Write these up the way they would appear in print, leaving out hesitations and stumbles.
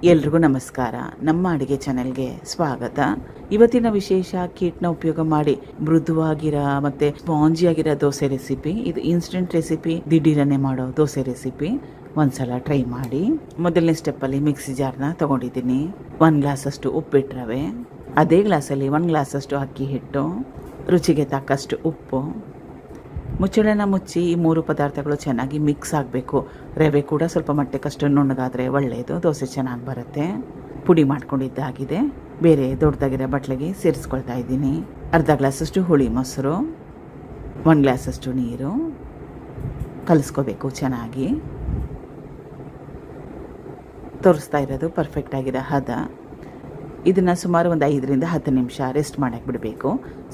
ಎಲ್ರಿಗೂ ನಮಸ್ಕಾರ. ನಮ್ಮ ಅಡುಗೆ ಚಾನೆಲ್ಗೆ ಸ್ವಾಗತ. ಇವತ್ತಿನ ವಿಶೇಷ ಕೀಟ್ನ ಉಪಯೋಗ ಮಾಡಿ ಮೃದುವಾಗಿರೋ ಮತ್ತು ಸ್ಪಾಂಜಿಯಾಗಿರೋ ದೋಸೆ ರೆಸಿಪಿ. ಇದು ಇನ್ಸ್ಟೆಂಟ್ ರೆಸಿಪಿ, ದಿಢೀರನೆ ಮಾಡೋ ದೋಸೆ ರೆಸಿಪಿ. ಒಂದ್ಸಲ ಟ್ರೈ ಮಾಡಿ. ಮೊದಲನೇ ಸ್ಟೆಪ್ಪಲ್ಲಿ ಮಿಕ್ಸಿ ಜಾರ್ನ ತೊಗೊಂಡಿದ್ದೀನಿ. 1 ಗ್ಲಾಸಷ್ಟು ಉಪ್ಪಿಟ್ಟು ರವೆ, ಅದೇ ಗ್ಲಾಸಲ್ಲಿ 1 ಗ್ಲಾಸಷ್ಟು ಅಕ್ಕಿ ಹಿಟ್ಟು, ರುಚಿಗೆ ತಕ್ಕಷ್ಟು ಉಪ್ಪು. ಮುಚ್ಚಳನ ಮುಚ್ಚಿ ಈ 3 ಪದಾರ್ಥಗಳು ಚೆನ್ನಾಗಿ ಮಿಕ್ಸ್ ಆಗಬೇಕು. ರವೆ ಕೂಡ ಸ್ವಲ್ಪ ಮಟ್ಟಕ್ಕಷ್ಟು ನುಣ್ಣಗಾದರೆ ಒಳ್ಳೆಯದು, ದೋಸೆ ಚೆನ್ನಾಗಿ ಬರುತ್ತೆ. ಪುಡಿ ಮಾಡ್ಕೊಂಡಿದ್ದಾಗಿದೆ. ಬೇರೆ ದೊಡ್ಡದಾಗಿರೋ ಬಟ್ಲಿಗೆ ಸೇರಿಸ್ಕೊಳ್ತಾ ಇದ್ದೀನಿ. ಅರ್ಧ ಗ್ಲಾಸಷ್ಟು ಹುಳಿ ಮೊಸರು, 1 ಗ್ಲಾಸಷ್ಟು ನೀರು ಕಲಿಸ್ಕೋಬೇಕು ಚೆನ್ನಾಗಿ. ತೋರಿಸ್ತಾ ಇರೋದು ಪರ್ಫೆಕ್ಟ್ ಆಗಿರೋ ಹದ. ಇದನ್ನು ಸುಮಾರು ಒಂದು 5 ರಿಂದ 10 ನಿಮಿಷ ರೆಸ್ಟ್ ಮಾಡೋಕ್ಕೆ ಬಿಡಬೇಕು.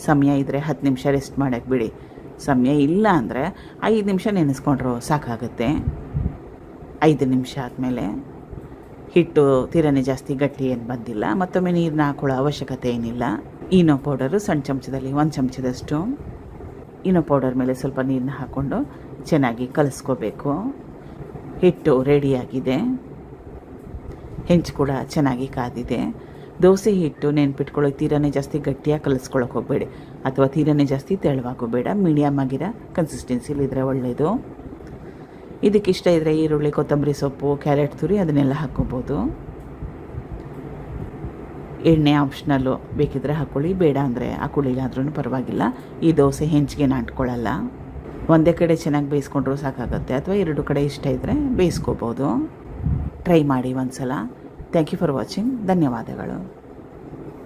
ಸಮಯ ಇದ್ದರೆ 10 ನಿಮಿಷ ರೆಸ್ಟ್ ಮಾಡೋಕ್ಕೆ ಬಿಡಿ. ಸಮಯ ಇಲ್ಲ ಅಂದರೆ 5 ನಿಮಿಷ ನೆನೆಸ್ಕೊಂಡ್ರು ಸಾಕಾಗುತ್ತೆ. 5 ನಿಮಿಷ ಆದಮೇಲೆ ಹಿಟ್ಟು ತೀರನೇ ಜಾಸ್ತಿ ಗಟ್ಟಿ ಏನು ಬಂದಿಲ್ಲ. ಮತ್ತೊಮ್ಮೆ ನೀರನ್ನ ಹಾಕೊಳ್ಳೋ ಅವಶ್ಯಕತೆ ಏನಿಲ್ಲ. ಈನೋ ಪೌಡರು ಸಣ್ಣ ಚಮಚದಲ್ಲಿ 1 ಚಮಚದಷ್ಟು ಈನೋ ಪೌಡರ್ ಮೇಲೆ ಸ್ವಲ್ಪ ನೀರನ್ನ ಹಾಕ್ಕೊಂಡು ಚೆನ್ನಾಗಿ ಕಲಿಸ್ಕೋಬೇಕು. ಹಿಟ್ಟು ರೆಡಿಯಾಗಿದೆ. ಹೆಂಚು ಕೂಡ ಚೆನ್ನಾಗಿ ಕಾದಿದೆ. ದೋಸೆ ಹಿಟ್ಟು ನೆನ್ಪಿಟ್ಕೊಳ್ಳೋ ತೀರನೇ ಜಾಸ್ತಿ ಗಟ್ಟಿಯಾಗಿ ಕಲಿಸ್ಕೊಳ್ಳೋಕೆ ಹೋಗಬೇಡಿ, ಅಥವಾ ತೀರನೇ ಜಾಸ್ತಿ ತೆಳುವಾಗೋಬೇಡ. ಮೀಡಿಯಮ್ ಆಗಿರೋ ಕನ್ಸಿಸ್ಟೆನ್ಸಿಲಿದ್ದರೆ ಒಳ್ಳೆಯದು. ಇದಕ್ಕೆ ಇಷ್ಟ ಇದ್ದರೆ ಈರುಳ್ಳಿ, ಕೊತ್ತಂಬರಿ ಸೊಪ್ಪು, ಕ್ಯಾರೆಟ್ ತುರಿ ಅದನ್ನೆಲ್ಲ ಹಾಕ್ಕೋಬೋದು. ಎಣ್ಣೆ ಆಪ್ಷನಲ್ಲು, ಬೇಕಿದ್ದರೆ ಹಾಕ್ಕೊಳ್ಳಿ, ಬೇಡ ಅಂದರೆ ಹಾಕ್ಕೊಳ್ಳಿಲ್ಲ ಅಂದ್ರೂ ಪರವಾಗಿಲ್ಲ. ಈ ದೋಸೆ ಹೆಂಚಿಗೆ ಅಂಟ್ಕೊಳ್ಳಲ್ಲ. ಒಂದೇ ಕಡೆ ಚೆನ್ನಾಗಿ ಬೇಯಿಸ್ಕೊಂಡ್ರೂ ಸಾಕಾಗುತ್ತೆ, ಅಥವಾ 2 ಕಡೆ ಇಷ್ಟ ಇದ್ದರೆ ಬೇಯಿಸ್ಕೋಬೋದು. ಟ್ರೈ ಮಾಡಿ ಒಂದ್ಸಲ. Thank you for watching. ಧನ್ಯವಾದಗಳು.